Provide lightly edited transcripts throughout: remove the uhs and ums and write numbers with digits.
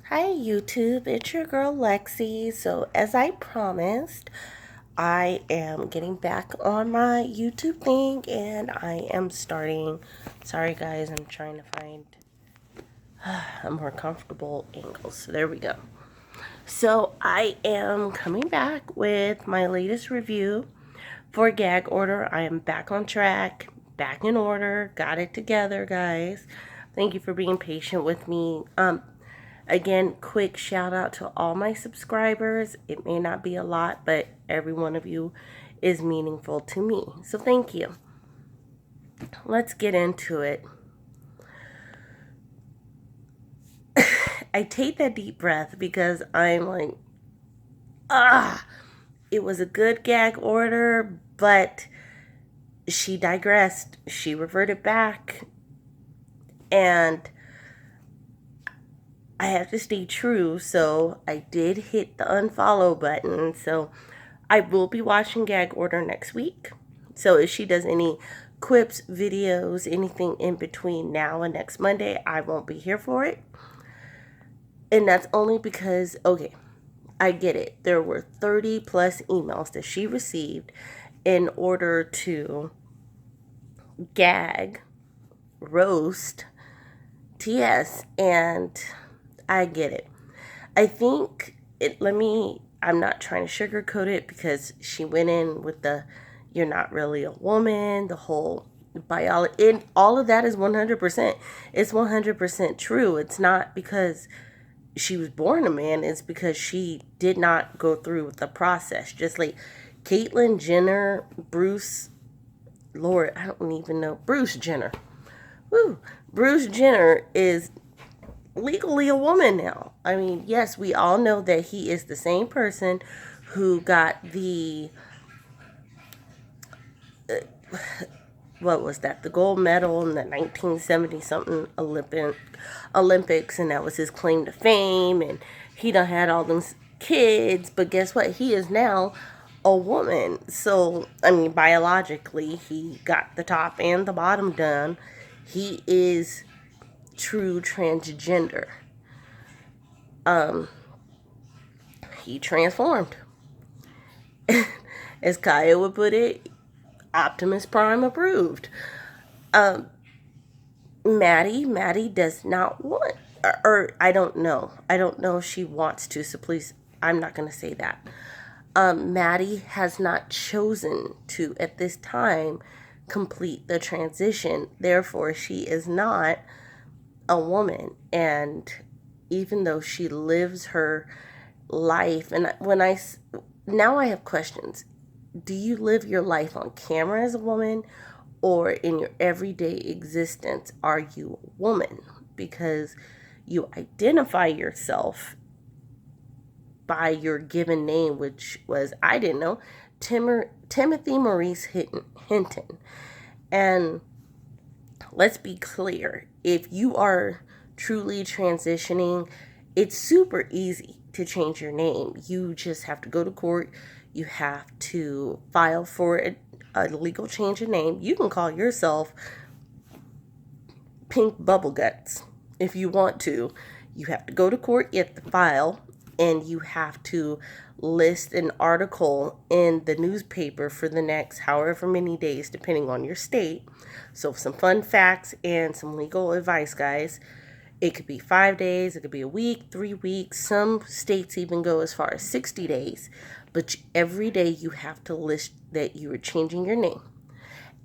Hi YouTube, it's your girl Lexi. So as I promised, I am getting back on my YouTube thing and I am starting, sorry guys, I'm trying to find a more comfortable angle. So there we go. So I am coming back with my latest review for Gag Order. I am back on track, back in order, got it together guys. Thank you for being patient with me. Again, quick shout out to all my subscribers. It may not be a lot, but every one of you is meaningful to me. So thank you. Let's get into it. I take that deep breath because I'm like, it was a good gag order, but she digressed. She reverted back. And I have to stay true, so I did hit the unfollow button. So I will be watching Gag Order next week. So if she does any quips, videos, anything in between now and next Monday, I won't be here for it. And that's only because, okay, I get it. There were 30 plus emails that she received in order to gag, roast TS, and I get it. I think I'm not trying to sugarcoat it because she went in with the you're not really a woman, the whole biology, and all of that is 100%. It's 100% true. It's not because she was born a man, it's because she did not go through with the process. Just like Caitlyn Jenner, Lord, I don't even know, Bruce Jenner. Woo! Bruce Jenner is legally a woman now. I mean, yes, we all know that he is the same person who got the what was that? The gold medal in the 1970 something Olympics, and that was his claim to fame. And he done had all them kids, but guess what? He is now a woman. So I mean, biologically, he got the top and the bottom done. He is true transgender. He transformed. As Khia would put it, Optimus Prime approved. Maddie does not want, or I don't know. I don't know if she wants to, so please, I'm not going to say that. Maddie has not chosen to, at this time, complete the transition. Therefore, she is not a woman. And even though she lives her life, and now I have questions. Do you live your life on camera as a woman, or in your everyday existence are you a woman? Because you identify yourself by your given name, which was, I didn't know, Timothy Maurice Hinton. And let's be clear, if you are truly transitioning, it's super easy to change your name. You just have to go to court. You have to file for a legal change of name. You can call yourself Pink Bubble Guts if you want to. You have to go to court, you have to file, and you have to list an article in the newspaper for the next however many days, depending on your state. So some fun facts and some legal advice, guys. It could be 5 days, it could be a week, 3 weeks. Some states even go as far as 60 days. But every day you have to list that you are changing your name.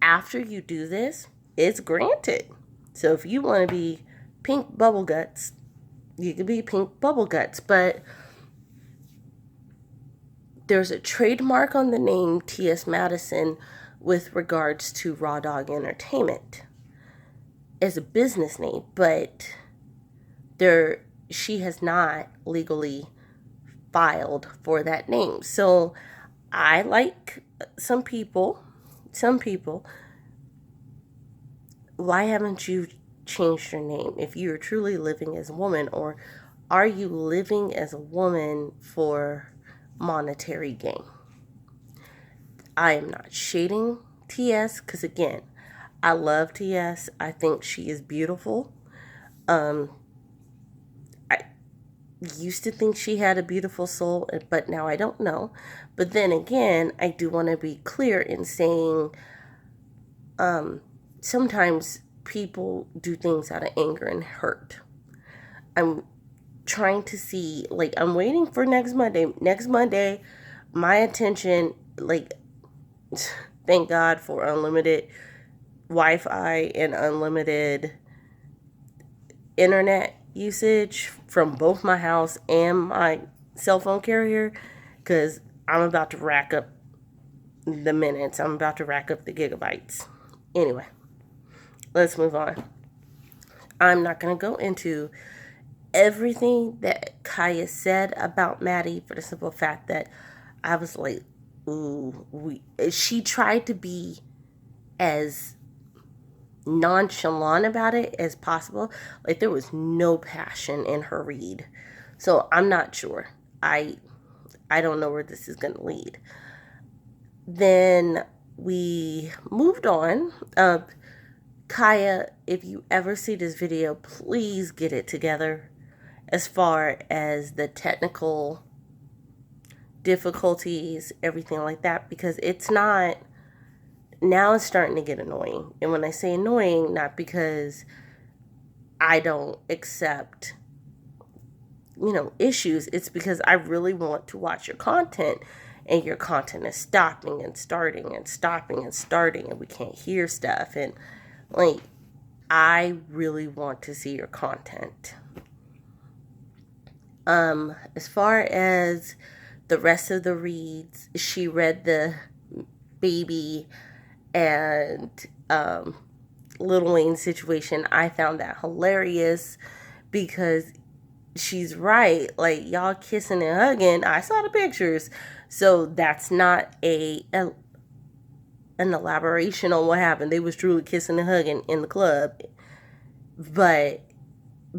After you do this, it's granted. So if you want to be Pink Bubble Guts, you can be Pink Bubble Guts. But there's a trademark on the name T.S. Madison with regards to Raw Dog Entertainment as a business name, but she has not legally filed for that name. So I, like some people, why haven't you changed your name if you're truly living as a woman? Or are you living as a woman for monetary gain? I am not shading TS because, again, I love TS. I think she is beautiful. I used to think she had a beautiful soul, but now I don't know. But then again, I do want to be clear in saying sometimes people do things out of anger and hurt. I'm trying to see, like, I'm waiting for next Monday. Next Monday, my attention, like, thank God for unlimited Wi-Fi and unlimited internet usage from both my house and my cell phone carrier, because I'm about to rack up the minutes. I'm about to rack up the gigabytes. Anyway, let's move on. I'm not going to go into everything that Khia said about Maddie for the simple fact that I was like, ooh, she tried to be as nonchalant about it as possible. Like, there was no passion in her read. So I'm not sure. I don't know where this is going to lead. Then we moved on. Khia, if you ever see this video, please get it together as far as the technical difficulties, everything like that, because it's not, now it's starting to get annoying. And when I say annoying, not because I don't accept, issues, it's because I really want to watch your content, and your content is stopping and starting and stopping and starting, and we can't hear stuff. And like, I really want to see your content. As far as the rest of the reads, she read the baby and Lil Wayne situation. I found that hilarious because she's right. Like, y'all kissing and hugging. I saw the pictures. So that's not an elaboration on what happened. They was truly kissing and hugging in the club. But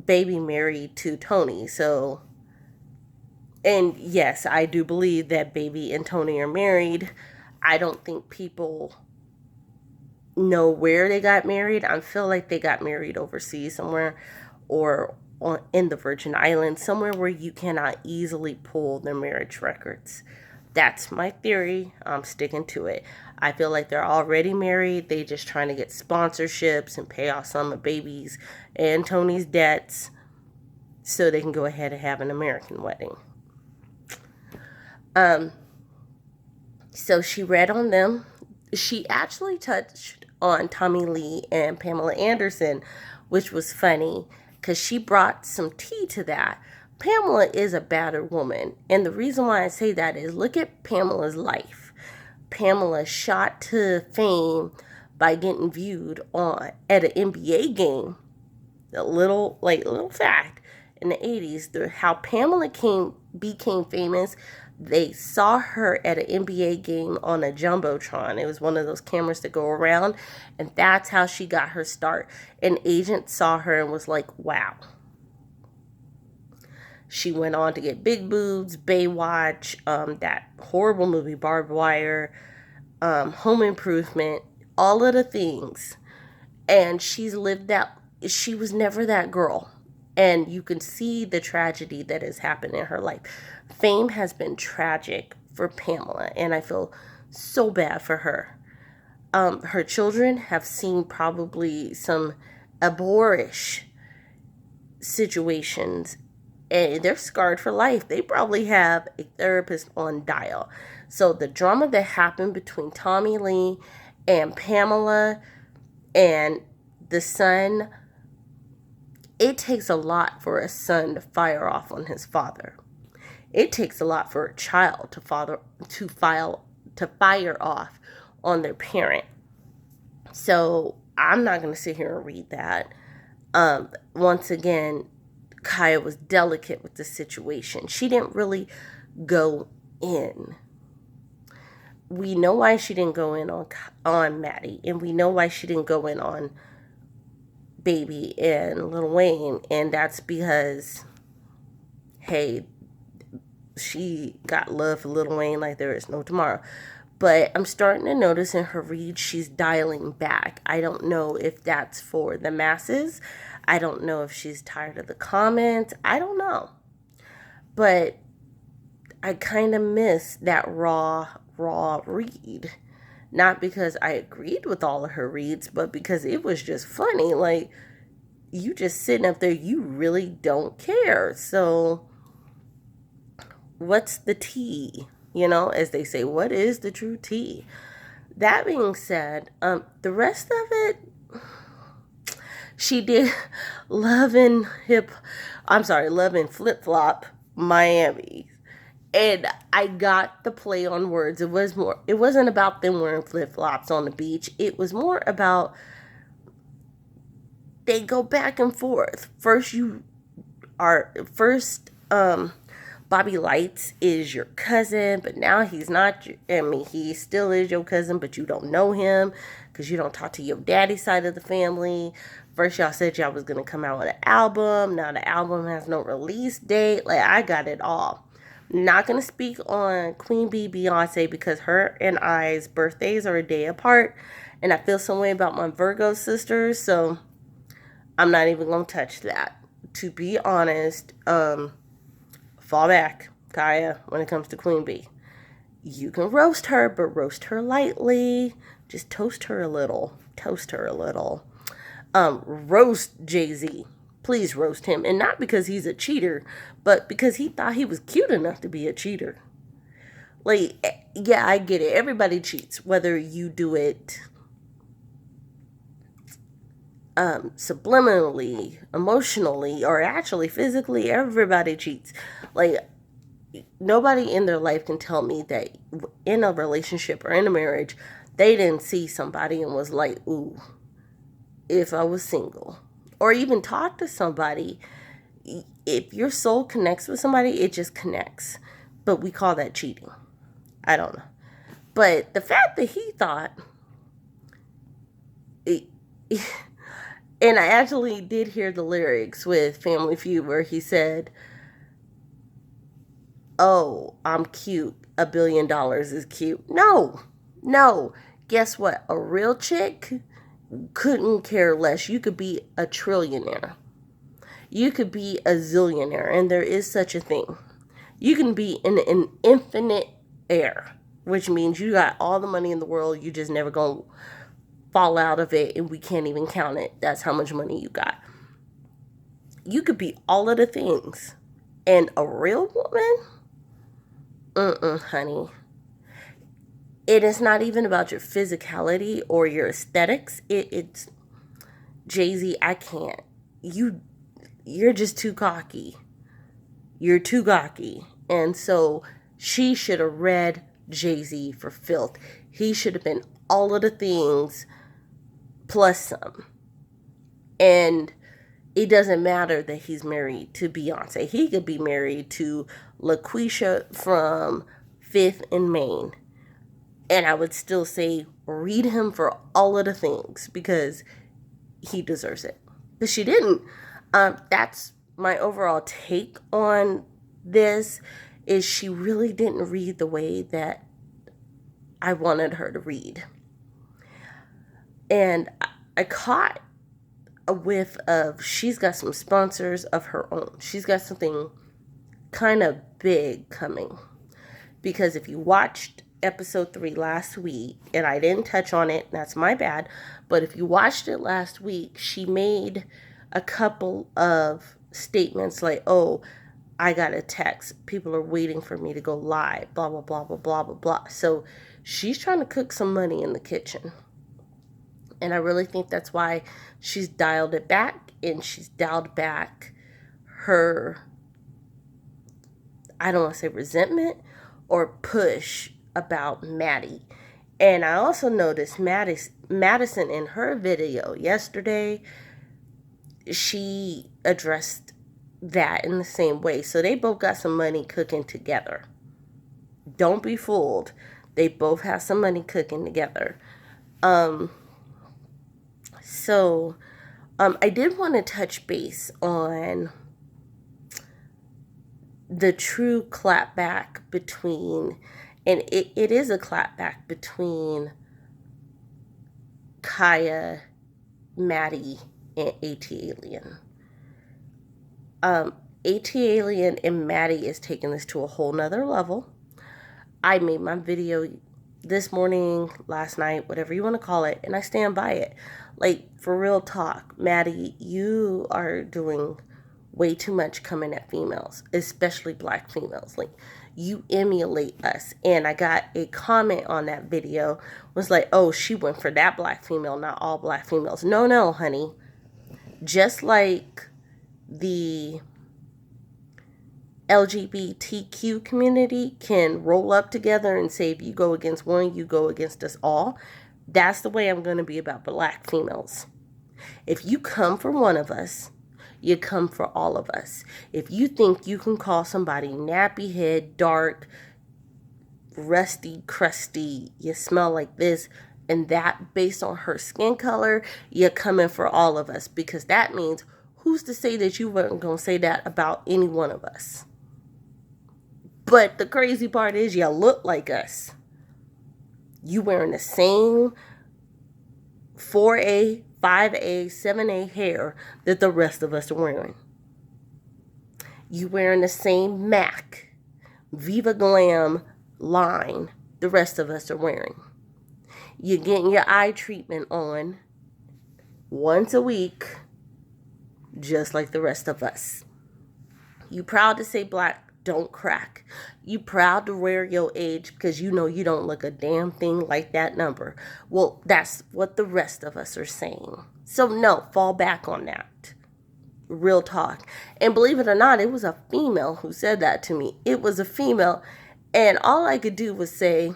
baby married to Tony. So, and yes, I do believe that baby and Tony are married. I don't think people know where they got married. I feel like they got married overseas somewhere, or in the Virgin Islands, somewhere where you cannot easily pull their marriage records. That's my theory. I'm sticking to it. I feel like they're already married. They just trying to get sponsorships and pay off some of baby's and Tony's debts so they can go ahead and have an American wedding. So she read on them. She actually touched on Tommy Lee and Pamela Anderson, which was funny because she brought some tea to that. Pamela is a battered woman. And the reason why I say that is, look at Pamela's life. Pamela shot to fame by getting viewed at an NBA game. A little fact in the 80s, how Pamela became famous. They saw her at an NBA game on a Jumbotron. It was one of those cameras that go around, and that's how she got her start. An agent saw her and was like, wow. She went on to get Big Boobs, Baywatch, that horrible movie, Barbed Wire, Home Improvement, all of the things. And she's lived that. She was never that girl. And you can see the tragedy that has happened in her life. Fame has been tragic for Pamela, and I feel so bad for her. Her children have seen probably some abhorrish situations, and they're scarred for life. They probably have a therapist on dial. So the drama that happened between Tommy Lee and Pamela and the son, it takes a lot for a son to fire off on his father. It takes a lot for a child to fire off on their parent. So I'm not going to sit here and read that. Once again, Khia was delicate with the situation. She didn't really go in. We know why she didn't go in on Maddie, and we know why she didn't go in on Baby and Lil Wayne, and that's because, hey, she got love for Lil Wayne like there is no tomorrow. But I'm starting to notice in her read, she's dialing back. I don't know if that's for the masses. I don't know if she's tired of the comments. I don't know. But I kind of miss that raw read. Not because I agreed with all of her reads, but because it was just funny. Like, you just sitting up there, you really don't care. So, what's the tea? You know, as they say, what is the true tea? That being said, the rest of it, she did Love and Love and Flip Flop Miami. And I got the play on words. It wasn't about them wearing flip flops on the beach. It was more about they go back and forth. Bobby Lights is your cousin, but now he's not. He still is your cousin, but you don't know him because you don't talk to your daddy's side of the family. First, y'all said y'all was going to come out with an album. Now the album has no release date. Like, I got it all. Not going to speak on Queen Bee Beyonce because her and I's birthdays are a day apart. And I feel some way about my Virgo sisters. So I'm not even going to touch that. To be honest, fall back, Khia, when it comes to Queen Bee. You can roast her, but roast her lightly. Just toast her a little. Roast Jay-Z. Please roast him. And not because he's a cheater, but because he thought he was cute enough to be a cheater. Like, yeah, I get it. Everybody cheats. Whether you do it subliminally, emotionally, or actually physically, everybody cheats. Like, nobody in their life can tell me that in a relationship or in a marriage, they didn't see somebody and was like, ooh, if I was single. Or even talk to somebody. If your soul connects with somebody, it just connects. But we call that cheating. I don't know. But the fact that he thought... And I actually did hear the lyrics with Family Feud where he said, oh, I'm cute. $1 billion is cute. No. Guess what? A real chick couldn't care less. You could be a trillionaire. You could be a zillionaire, and there is such a thing. You can be in an infinite air, which means you got all the money in the world. You just never gonna fall out of it, and we can't even count it. That's how much money you got. You could be all of the things. And a real woman? Honey. It is not even about your physicality or your aesthetics. It's Jay-Z, I can't. You're just too cocky. You're too cocky. And so she should have read Jay-Z for filth. He should have been all of the things plus some. And it doesn't matter that he's married to Beyonce. He could be married to LaQuisha from 5th and Main. And I would still say read him for all of the things because he deserves it. But she didn't. That's my overall take on this, is she really didn't read the way that I wanted her to read. And I caught a whiff of she's got some sponsors of her own. She's got something kind of big coming. Because if you watched episode 3 last week, and I didn't touch on it, that's my bad, but if you watched it last week, she made a couple of statements like, oh, I got a text, people are waiting for me to go live, blah, blah, blah, blah, blah, blah, blah. So she's trying to cook some money in the kitchen. And I really think that's why she's dialed it back, and she's dialed back her, I don't want to say resentment or push about Maddie. And I also noticed Madison in her video yesterday, she addressed that in the same way. So they both got some money cooking together. Don't be fooled. They both have some money cooking together. So I did want to touch base on the true clapback between, and it is a clapback between Khia, Maddie, and AT Alien. AT Alien and Maddie is taking this to a whole nother level. I made my video this morning, last night, whatever you want to call it, and I stand by it. Like, for real talk, Maddie, you are doing way too much coming at females, especially black females. Like, you emulate us. And I got a comment on that video, was like, oh, she went for that black female, not all black females. No, honey. Just like the LGBTQ community can roll up together and say, if you go against one, you go against us all. That's the way I'm going to be about black females. If you come for one of us, you come for all of us. If you think you can call somebody nappy head, dark, rusty, crusty, you smell like this and that based on her skin color, you're coming for all of us. Because that means, who's to say that you weren't going to say that about any one of us? But the crazy part is, you look like us. You wearing the same 4A, 5A, 7A hair that the rest of us are wearing. You wearing the same MAC, Viva Glam line the rest of us are wearing. You're getting your eye treatment on once a week, just like the rest of us. You proud to say black don't crack. You proud to wear your age because you know you don't look a damn thing like that number. Well, that's what the rest of us are saying. So no, fall back on that. Real talk. And believe it or not, it was a female who said that to me. It was a female. And all I could do was say,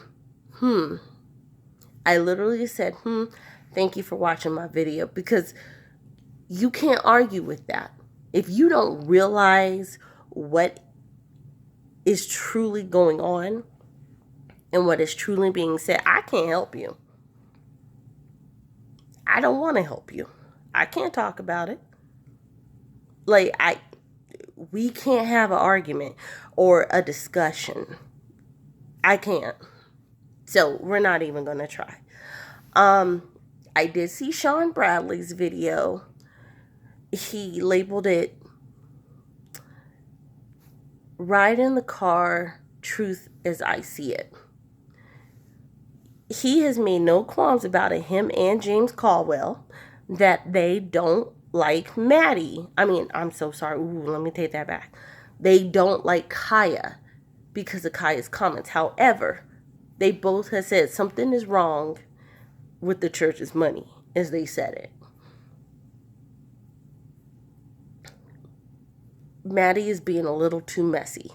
I literally said, thank you for watching my video. Because you can't argue with that. If you don't realize what is truly going on and what is truly being said, I can't help you. I don't want to help you. I can't talk about it. Like, we can't have an argument or a discussion. I can't. So we're not even going to try. I did see Sean Bradley's video. He labeled it Ride in the Car, Truth as I See It. He has made no qualms about it, him and James Caldwell, that they don't like Maddie. I mean, I'm so sorry. Ooh, let me take that back. They don't like Khia because of Khia's comments. However, they both have said something is wrong with the church's money, as they said it. Maddie is being a little too messy.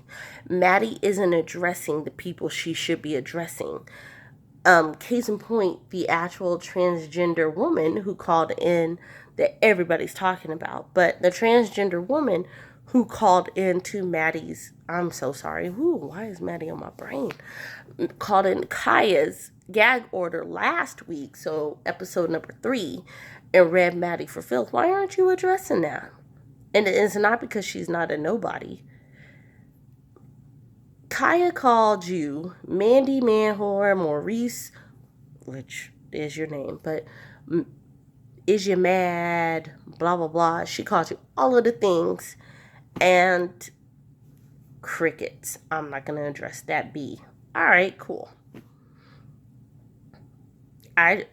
Maddie isn't addressing the people she should be addressing. Case in point, the actual transgender woman who called in that everybody's talking about. But the transgender woman who called in to Maddie's, I'm so sorry. Ooh, why is Maddie on my brain? Called in Khia's gag order last week, so episode number 3, and read Maddie for filth. Why aren't you addressing that? And it's not because she's not a nobody. Khia called you Mandy Manwhore, Maurice, which is your name, but is you mad, blah, blah, blah. She called you all of the things, and crickets. I'm not going to address that B. All right, cool.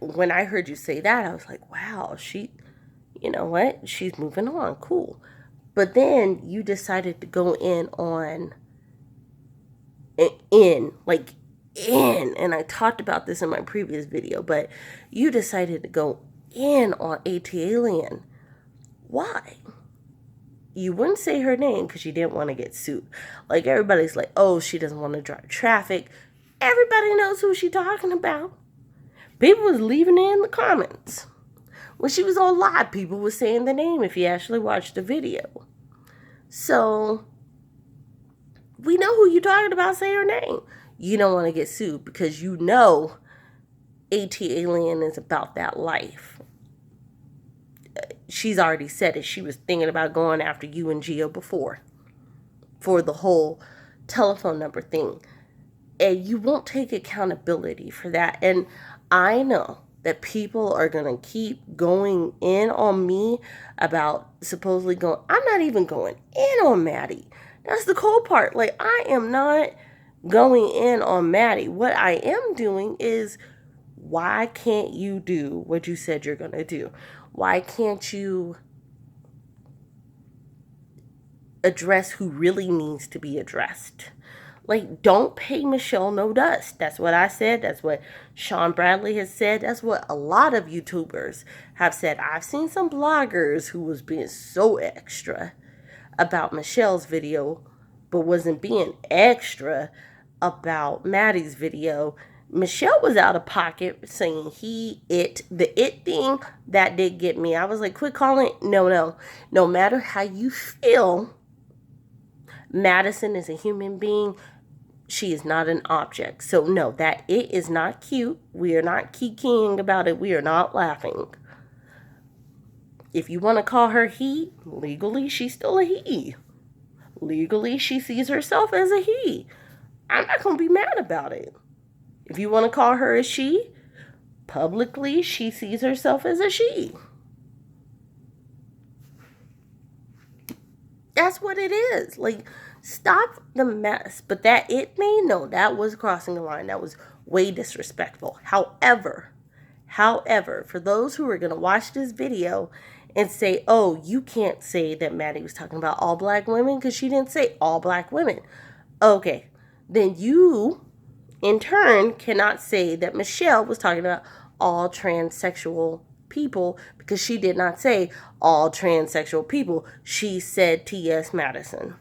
When I heard you say that, I was like, wow, you know what? She's moving on. Cool. But then you decided to go in, and I talked about this in my previous video, but you decided to go in on AT Alien. Why? You wouldn't say her name because you didn't want to get sued. Like, everybody's like, oh, she doesn't want to drive traffic. Everybody knows who she's talking about. People was leaving it in the comments. When she was on live, people were saying the name if you actually watched the video. So, we know who you're talking about. Say her name. You don't want to get sued because you know AT Alien is about that life. She's already said it. She was thinking about going after you and Gio before for the whole telephone number thing. And you won't take accountability for that. And I know that people are going to keep going in on me about supposedly going. I'm not even going in on Maddie. That's the cool part. Like, I am not going in on Maddie. What I am doing is, why can't you do what you said you're going to do? Why can't you address who really needs to be addressed? Like, don't pay Michelle no dust. That's what I said. That's what Sean Bradley has said. That's what a lot of YouTubers have said. I've seen some bloggers who was being so extra about Michelle's video, but wasn't being extra about Maddie's video. Michelle was out of pocket saying the it thing, that did get me. I was like, quit calling it. No matter how you feel, Madison is a human being. She is not an object. So no, that it is not cute. We are not kikiing about it. We are not laughing. If you want to call her he, legally she's still a he. Legally she sees herself as a he. I'm not going to be mad about it. If you want to call her a she, publicly she sees herself as a she. That's what it is. Like, stop the mess. But that it thing, no, that was crossing the line. That was way disrespectful. However, for those who are going to watch this video and say, oh, you can't say that Maddie was talking about all black women because she didn't say all black women. Okay, then you, in turn, cannot say that Michelle was talking about all transsexual people because she did not say all transsexual people. She said T.S. Madison.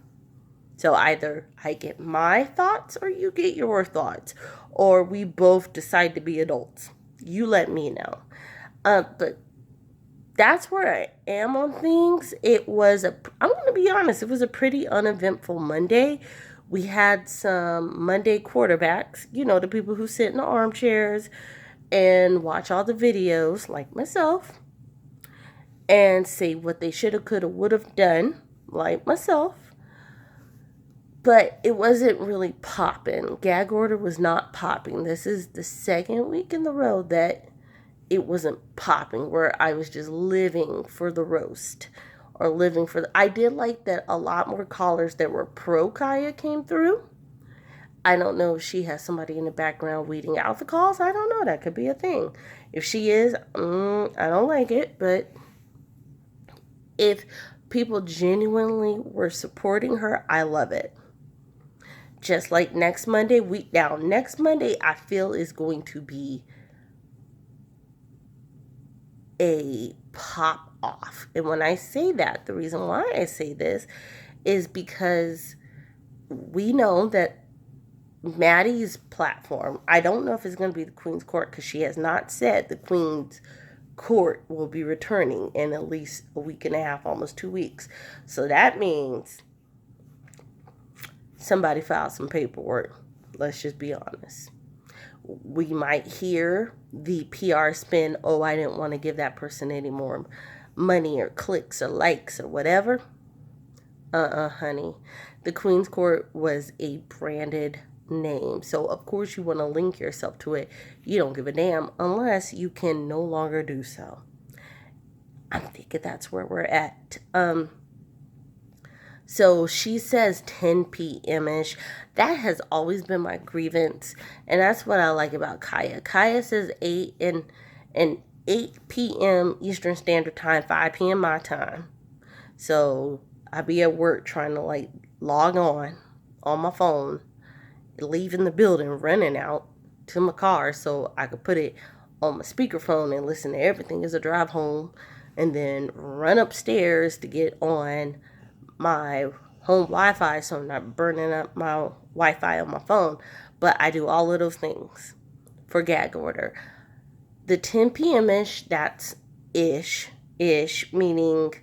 So either I get my thoughts or you get your thoughts, or we both decide to be adults. You let me know. But that's where I am on things. I'm going to be honest, it was a pretty uneventful Monday. We had some Monday quarterbacks, the people who sit in the armchairs and watch all the videos, like myself, and say what they should have, could have, would have done, like myself. But it wasn't really popping. Gag order was not popping. This is the second week in the row that it wasn't popping, where I was just living for the roast or living for I did like that a lot more callers that were pro Khia came through. I don't know if she has somebody in the background weeding out the calls. I don't know. That could be a thing. If she is, I don't like it. But if people genuinely were supporting her, I love it. Just like next Monday, next Monday, I feel is going to be a pop off. And when I say that, the reason why I say this is because we know that Maddie's platform, I don't know if it's going to be the Queen's Court, because she has not said the Queen's Court will be returning in at least a week and a half, almost 2 weeks. So that means somebody filed some paperwork. Let's just be honest. We might hear the PR spin, oh, I didn't want to give that person any more money or clicks or likes or whatever. Honey. The Queen's Court was a branded name. So, of course, you want to link yourself to it. You don't give a damn unless you can no longer do so. I'm thinking that's where we're at. So she says 10 p.m.-ish. That has always been my grievance. And that's what I like about Khia. Khia says 8 and 8 p.m. Eastern Standard Time, 5 p.m. my time. So I be at work trying to log on my phone, leaving the building, running out to my car so I could put it on my speakerphone and listen to everything as I drive home, and then run upstairs to get on my home Wi-Fi so I'm not burning up my Wi-Fi on my phone. But I do all of those things for gag order. The 10 p.m.-ish, that's ish, meaning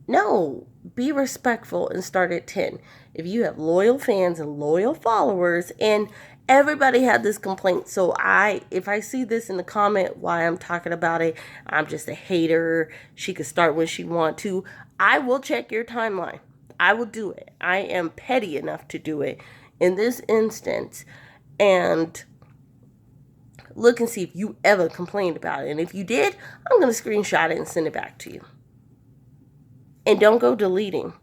no, be respectful and start at 10. If you have loyal fans and loyal followers, and everybody had this complaint, so if I see this in the comment why I'm talking about it, I'm just a hater, she could start when she want to, I will check your timeline. I will do it. I am petty enough to do it in this instance. And look and see if you ever complained about it. And if you did, I'm going to screenshot it and send it back to you. And don't go deleting.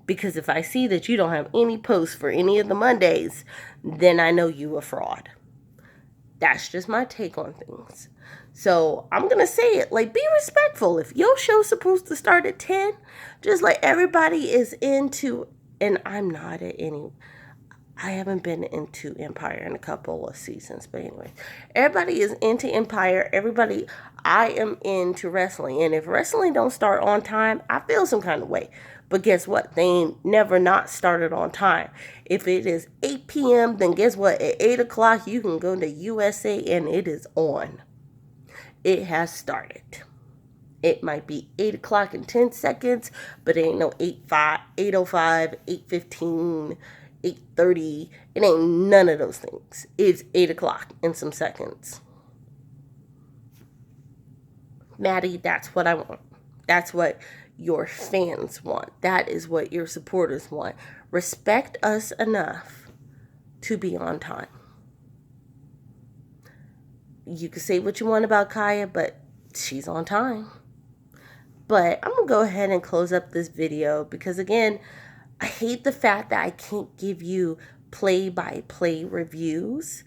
Because if I see that you don't have any posts for any of the Mondays, then I know you a fraud. That's just my take on things. So I'm going to say it, like, be respectful. If your show's supposed to start at 10, just like everybody is into, and I'm not at any, I haven't been into Empire in a couple of seasons, but anyway, everybody is into Empire. I am into wrestling. And if wrestling don't start on time, I feel some kind of way. But guess what? They ain't never not started on time. If it is 8 p.m., then guess what? At 8 o'clock, you can go to USA and it is on. It has started. It might be 8 o'clock in 10 seconds, but it ain't no 8:05, 8:15, 8:30. It ain't none of those things. It's 8 o'clock in some seconds. Maddie, that's what I want. That's what your fans want. That is what your supporters want. Respect us enough to be on time. You can say what you want about Khia, but she's on time. But I'm going to go ahead and close up this video because, again, I hate the fact that I can't give you play-by-play reviews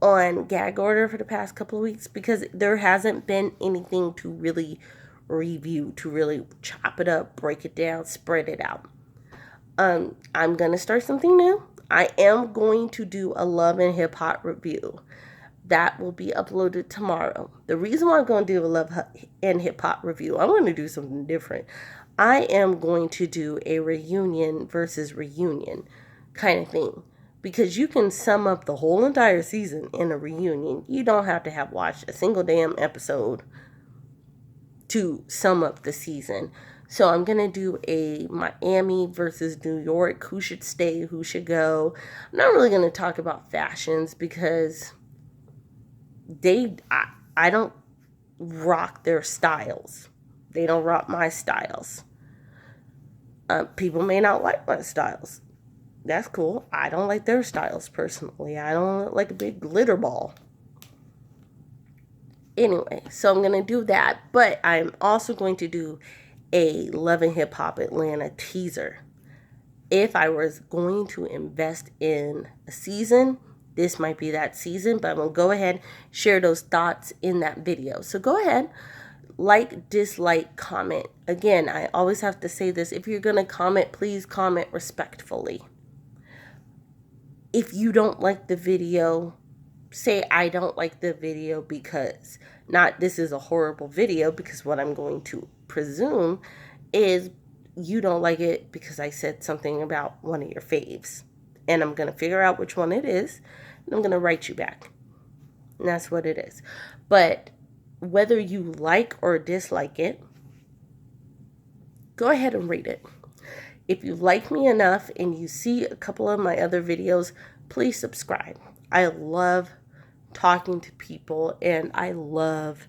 on Gag Order for the past couple of weeks because there hasn't been anything to really review, to really chop it up, break it down, spread it out. I'm going to start something new. I am going to do a Love and Hip Hop review. That will be uploaded tomorrow. The reason why I'm going to do a Love and Hip Hop review, I'm going to do something different. I am going to do a reunion versus reunion kind of thing. Because you can sum up the whole entire season in a reunion. You don't have to have watched a single damn episode to sum up the season. So I'm going to do a Miami versus New York. Who should stay? Who should go? I'm not really going to talk about fashions because I don't rock their styles. They don't rock my styles. People may not like my styles. That's cool. I don't like their styles personally. I don't like a big glitter ball. Anyway, so I'm going to do that. But I'm also going to do a Love and Hip Hop Atlanta teaser. If I was going to invest in a season, this might be that season. But I'm going to go ahead and share those thoughts in that video. So go ahead. Like, dislike, comment. Again, I always have to say this. If you're going to comment, please comment respectfully. If you don't like the video, say I don't like the video because, not this is a horrible video, because what I'm going to presume is you don't like it because I said something about one of your faves. And I'm going to figure out which one it is, and I'm going to write you back. And that's what it is. But whether you like or dislike it, go ahead and rate it. If you like me enough and you see a couple of my other videos, please subscribe. I love talking to people and I love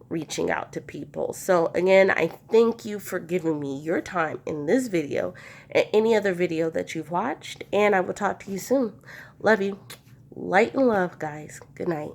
reaching out to people. So again, I thank you for giving me your time in this video and any other video that you've watched. And I will talk to you soon. Love you. Light and love, guys. Good night.